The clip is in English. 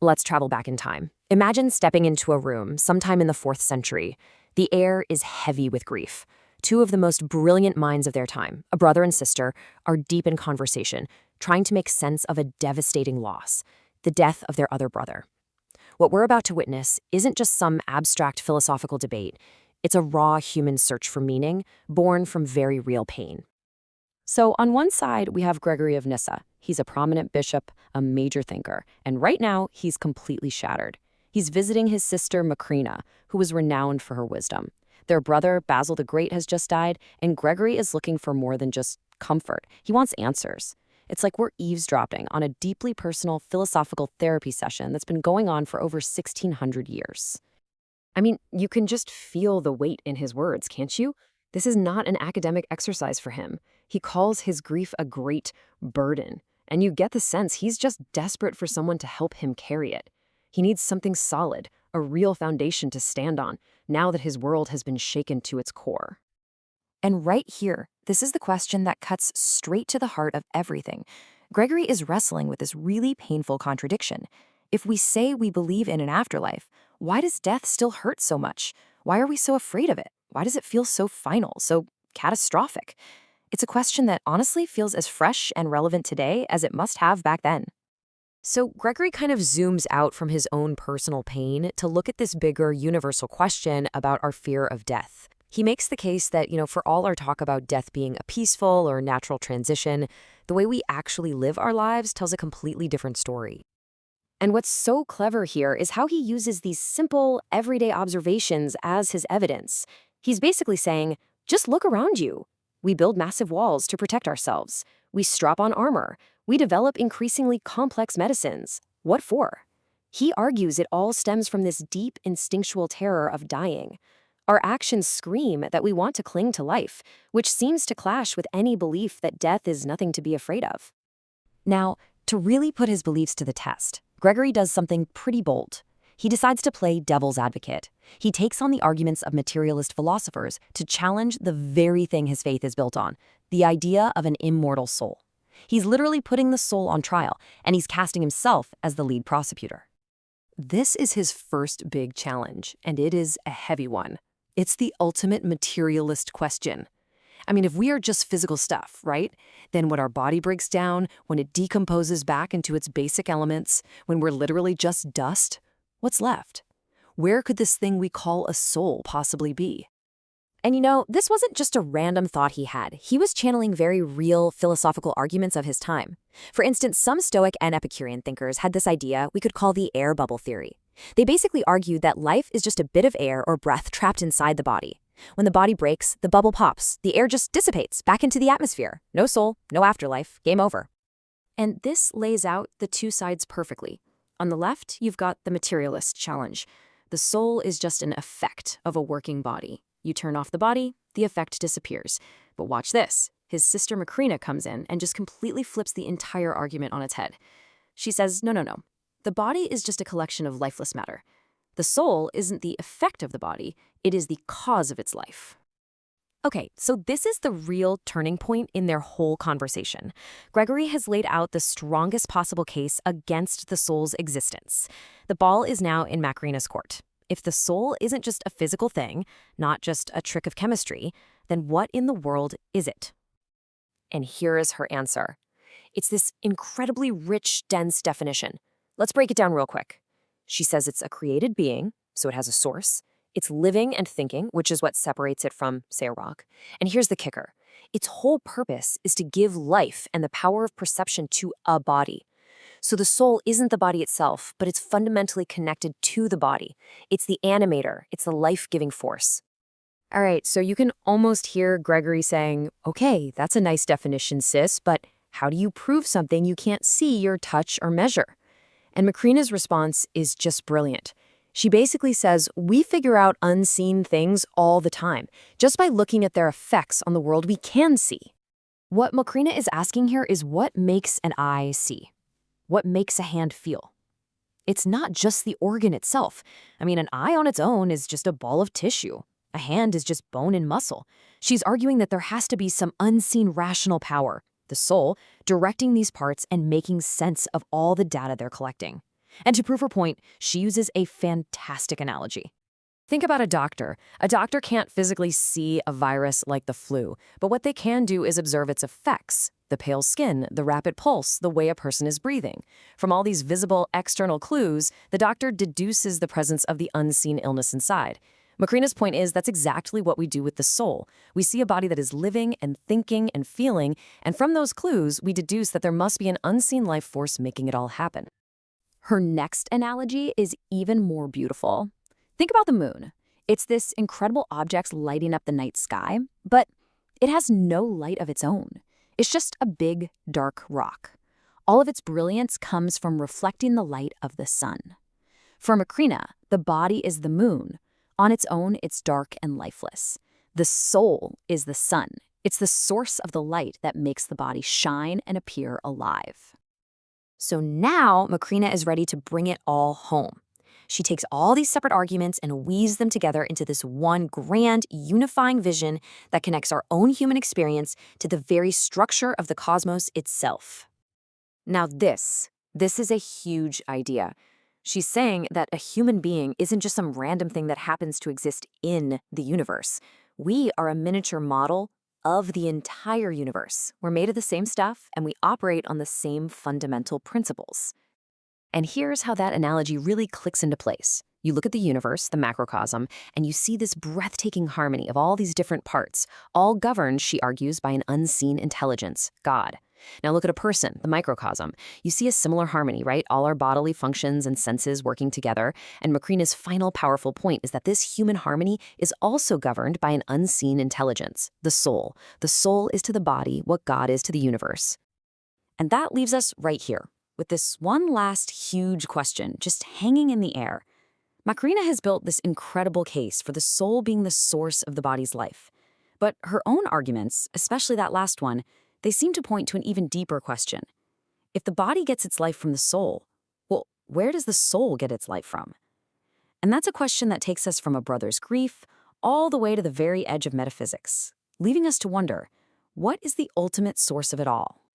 Let's travel back in time. Imagine stepping into a room sometime in the 4th century. The air is heavy with grief. Two of the most brilliant minds of their time, a brother and sister, are deep in conversation, trying to make sense of a devastating loss, the death of their other brother. What we're about to witness isn't just some abstract philosophical debate. It's a raw human search for meaning, born from very real pain. So on one side, we have Gregory of Nyssa. He's a prominent bishop, a major thinker, and right now, he's completely shattered. He's visiting his sister Macrina, who was renowned for her wisdom. Their brother, Basil the Great, has just died, and Gregory is looking for more than just comfort. He wants answers. It's like we're eavesdropping on a deeply personal philosophical therapy session that's been going on for over 1,600 years. I mean, you can just feel the weight in his words, can't you? This is not an academic exercise for him. He calls his grief a great burden, and you get the sense he's just desperate for someone to help him carry it. He needs something solid, a real foundation to stand on, now that his world has been shaken to its core. And right here, this is the question that cuts straight to the heart of everything. Gregory is wrestling with this really painful contradiction. If we say we believe in an afterlife, why does death still hurt so much? Why are we so afraid of it? Why does it feel so final, so catastrophic? It's a question that honestly feels as fresh and relevant today as it must have back then. So Gregory kind of zooms out from his own personal pain to look at this bigger universal question about our fear of death. He makes the case that, for all our talk about death being a peaceful or natural transition, the way we actually live our lives tells a completely different story. And what's so clever here is how he uses these simple, everyday observations as his evidence. He's basically saying, just look around you. We build massive walls to protect ourselves. We strap on armor. We develop increasingly complex medicines. What for? He argues it all stems from this deep instinctual terror of dying. Our actions scream that we want to cling to life, which seems to clash with any belief that death is nothing to be afraid of. Now, to really put his beliefs to the test, Gregory does something pretty bold. He decides to play devil's advocate. He takes on the arguments of materialist philosophers to challenge the very thing his faith is built on, the idea of an immortal soul. He's literally putting the soul on trial, and he's casting himself as the lead prosecutor. This is his first big challenge, and it is a heavy one. It's the ultimate materialist question. I mean, if we are just physical stuff, right? Then when our body breaks down, when it decomposes back into its basic elements, when we're literally just dust, what's left? Where could this thing we call a soul possibly be? And this wasn't just a random thought he had. He was channeling very real philosophical arguments of his time. For instance, some Stoic and Epicurean thinkers had this idea we could call the air bubble theory. They basically argued that life is just a bit of air or breath trapped inside the body. When the body breaks, the bubble pops. The air just dissipates back into the atmosphere. No soul, no afterlife, game over. And this lays out the two sides perfectly. On the left, you've got the materialist challenge. The soul is just an effect of a working body. You turn off the body, the effect disappears. But watch this. His sister Macrina comes in and just completely flips the entire argument on its head. She says, no. The body is just a collection of lifeless matter. The soul isn't the effect of the body, it is the cause of its life. Okay, so this is the real turning point in their whole conversation. Gregory has laid out the strongest possible case against the soul's existence. The ball is now in Macrina's court. If the soul isn't just a physical thing, not just a trick of chemistry, then what in the world is it? And here is her answer. It's this incredibly rich, dense definition. Let's break it down real quick. She says it's a created being, so it has a source. It's living and thinking, which is what separates it from, say, a rock. And here's the kicker. Its whole purpose is to give life and the power of perception to a body. So the soul isn't the body itself, but it's fundamentally connected to the body. It's the animator. It's the life-giving force. All right, so you can almost hear Gregory saying, okay, that's a nice definition, sis, but how do you prove something you can't see or touch or measure? And Macrina's response is just brilliant. She basically says, we figure out unseen things all the time, just by looking at their effects on the world we can see. What Macrina is asking here is what makes an eye see? What makes a hand feel? It's not just the organ itself. I mean, an eye on its own is just a ball of tissue. A hand is just bone and muscle. She's arguing that there has to be some unseen rational power, the soul, directing these parts and making sense of all the data they're collecting. And to prove her point, she uses a fantastic analogy. Think about a doctor. A doctor can't physically see a virus like the flu, but what they can do is observe its effects: the pale skin, the rapid pulse, the way a person is breathing. From all these visible external clues, the doctor deduces the presence of the unseen illness inside. Macrina's point is that's exactly what we do with the soul. We see a body that is living and thinking and feeling, and from those clues, we deduce that there must be an unseen life force making it all happen. Her next analogy is even more beautiful. Think about the moon. It's this incredible object lighting up the night sky, but it has no light of its own. It's just a big, dark rock. All of its brilliance comes from reflecting the light of the sun. For Macrina, the body is the moon. On its own, it's dark and lifeless. The soul is the sun. It's the source of the light that makes the body shine and appear alive. So now Macrina is ready to bring it all home. She takes all these separate arguments and weaves them together into this one grand, unifying vision that connects our own human experience to the very structure of the cosmos itself. Now this is a huge idea. She's saying that a human being isn't just some random thing that happens to exist in the universe. We are a miniature model of the entire universe. We're made of the same stuff, and we operate on the same fundamental principles. And here's how that analogy really clicks into place. You look at the universe, the macrocosm, and you see this breathtaking harmony of all these different parts, all governed, she argues, by an unseen intelligence, God. Now look at a person, the microcosm. You see a similar harmony, right? All our bodily functions and senses working together. And Macrina's final powerful point is that this human harmony is also governed by an unseen intelligence, the soul. The soul is to the body what God is to the universe. And that leaves us right here, with this one last huge question just hanging in the air. Macrina has built this incredible case for the soul being the source of the body's life. But her own arguments, especially that last one, they seem to point to an even deeper question. If the body gets its life from the soul, well, where does the soul get its life from? And that's a question that takes us from a brother's grief all the way to the very edge of metaphysics, leaving us to wonder, what is the ultimate source of it all?